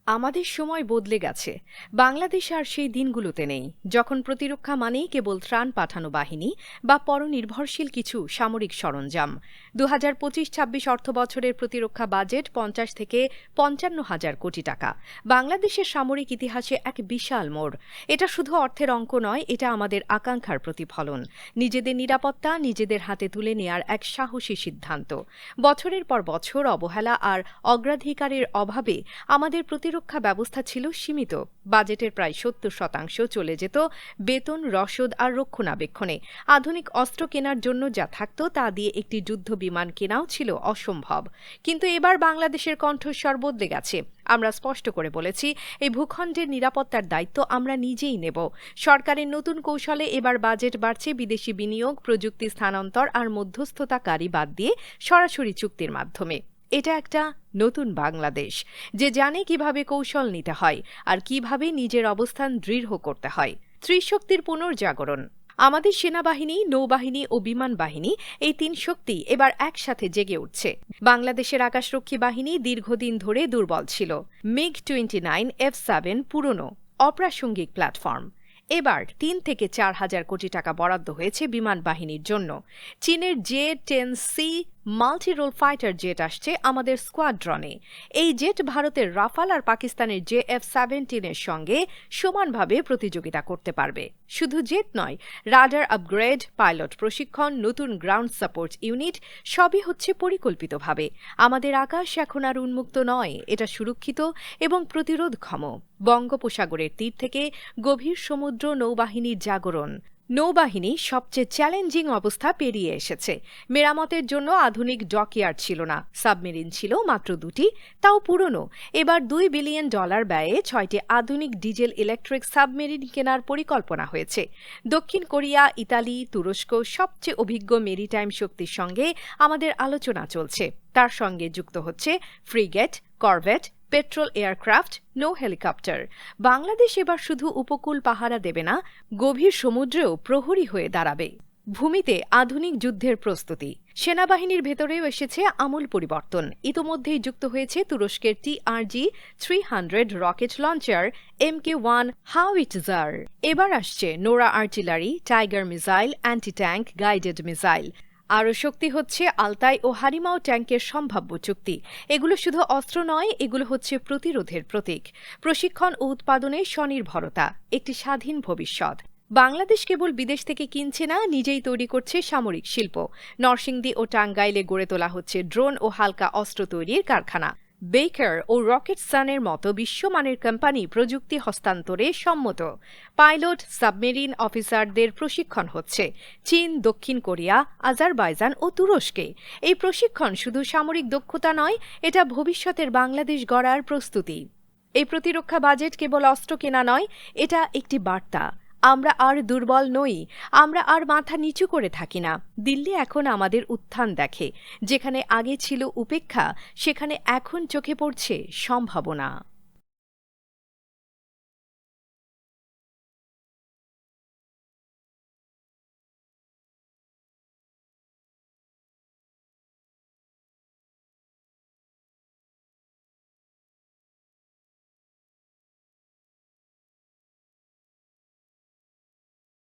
আমাদের সময় বদলে গেছে। বাংলাদেশ আর সেই দিনগুলোতে নেই যখন প্রতিরক্ষা মানেই কেবল ত্রাণ পাঠানো বাহিনী বা পরনির্ভরশীল কিছু সামরিক সরঞ্জাম। ২০২৫-২৬ অর্থবছরের প্রতিরক্ষা বাজেট ৫০ থেকে ৫৫,০০০ কোটি টাকা। বাংলাদেশের সামরিক ইতিহাসে এক বিশাল মোড়। এটা শুধু অর্থের অঙ্ক নয়, এটা আমাদের আকাঙ্ক্ষার প্রতিফলন। নিজেদের নিরাপত্তা নিজেদের হাতে তুলে নেয়ার এক সাহসী সিদ্ধান্ত। বছরের পর বছর অবহেলা আর অগ্রাধিকারের অভাবে আমাদের প্রতিরক্ষা ব্যবস্থা ছিল সীমিত। বাজেটের প্রায় ৭০% চলে যেত বেতন, রসদ আর রক্ষণাবেক্ষণে। আধুনিক অস্ত্র কেনার জন্য যা থাকত তা দিয়ে একটি যুদ্ধ বিমান কেনাও ছিল অসম্ভব। কিন্তু এবার বাংলাদেশের কণ্ঠস্বর বদলে গেছে। আমরা স্পষ্ট করে বলেছি, এই ভূখণ্ডের নিরাপত্তার দায়িত্ব আমরা নিজেই নেব। সরকারের নতুন কৌশলে এবার বাজেট বাড়ছে বিদেশি বিনিয়োগ, প্রযুক্তি স্থানান্তর আর মধ্যস্থতাকারী বাদ দিয়ে সরাসরি চুক্তির মাধ্যমে। এটা একটা নতুন বাংলাদেশ, যে জানে কিভাবে কৌশল নিতে হয় আর কিভাবে নিজের অবস্থান দৃঢ় করতে হয়। ত্রিশক্তির পুনর্জাগরণ। আমাদের সেনাবাহিনী, নৌবাহিনী ও বিমান বাহিনী, এই তিন শক্তি এবার একসাথে জেগে উঠছে। বাংলাদেশের আকাশরক্ষী বাহিনী দীর্ঘদিন ধরে দুর্বল ছিল। MiG-29, F-7 পুরনো, অপ্রাসঙ্গিক প্ল্যাটফর্ম। এবার ৩ থেকে ৪,০০০ কোটি টাকা বরাদ্দ হয়েছে বিমান বাহিনীর জন্য। চীনের J-10C মাল্টি-রোল ফাইটার জেট আসছে আমাদের স্কোয়াড্রনে। এই জেট ভারতের রাফাল আর পাকিস্তানের JF-17-এর সঙ্গে সমানভাবে প্রতিযোগিতা করতে পারবে। শুধু জেট নয়, রাডার আপগ্রেড, পাইলট প্রশিক্ষণ, নতুন গ্রাউন্ড সাপোর্ট ইউনিট সবই হচ্ছে পরিকল্পিতভাবে। আমাদের আকাশ এখন আর উন্মুক্ত নয়, এটা সুরক্ষিত এবং প্রতিরোধক্ষম। বঙ্গোপসাগরের তীর থেকে গভীর সমুদ্র, নৌবাহিনীর জাগরণ। নৌবাহিনী সবচেয়ে চ্যালেঞ্জিং অবস্থা পেরিয়ে এসেছে। মেরামতের জন্য আধুনিক ডকইয়ার্ড ছিল না, সাবমেরিন ছিল মাত্র ২টি, তাও পুরনো। এবার $২ বিলিয়ন ব্যয়ে ৬টি আধুনিক ডিজেল ইলেকট্রিক সাবমেরিন কেনার পরিকল্পনা হয়েছে। দক্ষিণ কোরিয়া, ইতালি, তুরস্ক সবচেয়ে অভিজ্ঞ মেরিটাইম শক্তির সঙ্গে আমাদের আলোচনা চলছে। তার সঙ্গে যুক্ত হচ্ছে ফ্রিগেট, করভেট, পেট্রোল এয়ারক্রাফট, নৌ হেলিকপ্টার। বাংলাদেশ এবার শুধু উপকূল পাহারা দেবে না, গভীর সমুদ্রেও প্রহরী হয়ে দাঁড়াবে। ভূমিতে আধুনিক যুদ্ধের প্রস্তুতি। সেনাবাহিনীর ভেতরেও এসেছে আমূল পরিবর্তন। ইতোমধ্যেই যুক্ত হয়েছে তুরস্কের TRG-300 rocket launcher, MK-1 howitzer. এবার আসছে Nora artillery, tiger missile, anti tank, guided missile. আরও শক্তি হচ্ছে আলতাই ও হারিমাও ট্যাঙ্কের সম্ভাব্য চুক্তি। এগুলো শুধু অস্ত্র নয়, এগুলো হচ্ছে প্রতিরোধের প্রতীক। প্রশিক্ষণ ও উৎপাদনে স্বনির্ভরতা, একটি স্বাধীন ভবিষ্যৎ। বাংলাদেশ কেবল বিদেশ থেকে কিনছে না, নিজেই তৈরি করছে সামরিক শিল্প। নরসিংদী ও টাঙ্গাইলে গড়ে তোলা হচ্ছে ড্রোন ও হালকা অস্ত্র তৈরির কারখানা। বেকার ও রকেটসানের মতো বিশ্বমানের কোম্পানি প্রযুক্তি হস্তান্তরে সম্মত। পাইলট, সাবমেরিন অফিসারদের প্রশিক্ষণ হচ্ছে চীন, দক্ষিণ কোরিয়া, আজারবাইজান ও তুরস্কে। এই প্রশিক্ষণ শুধু সামরিক দক্ষতা নয়, এটা ভবিষ্যতের বাংলাদেশ গড়ার প্রস্তুতি। এই প্রতিরক্ষা বাজেট কেবল অস্ত্র কেনা নয়, এটা একটি বার্তা। আমরা আর দুর্বল নই, আমরা আর মাথা নিচু করে থাকি না। দিল্লি এখন আমাদের উত্থান দেখে। যেখানে আগে ছিল উপেক্ষা, সেখানে এখন চোখে পড়ছে সম্ভাবনা।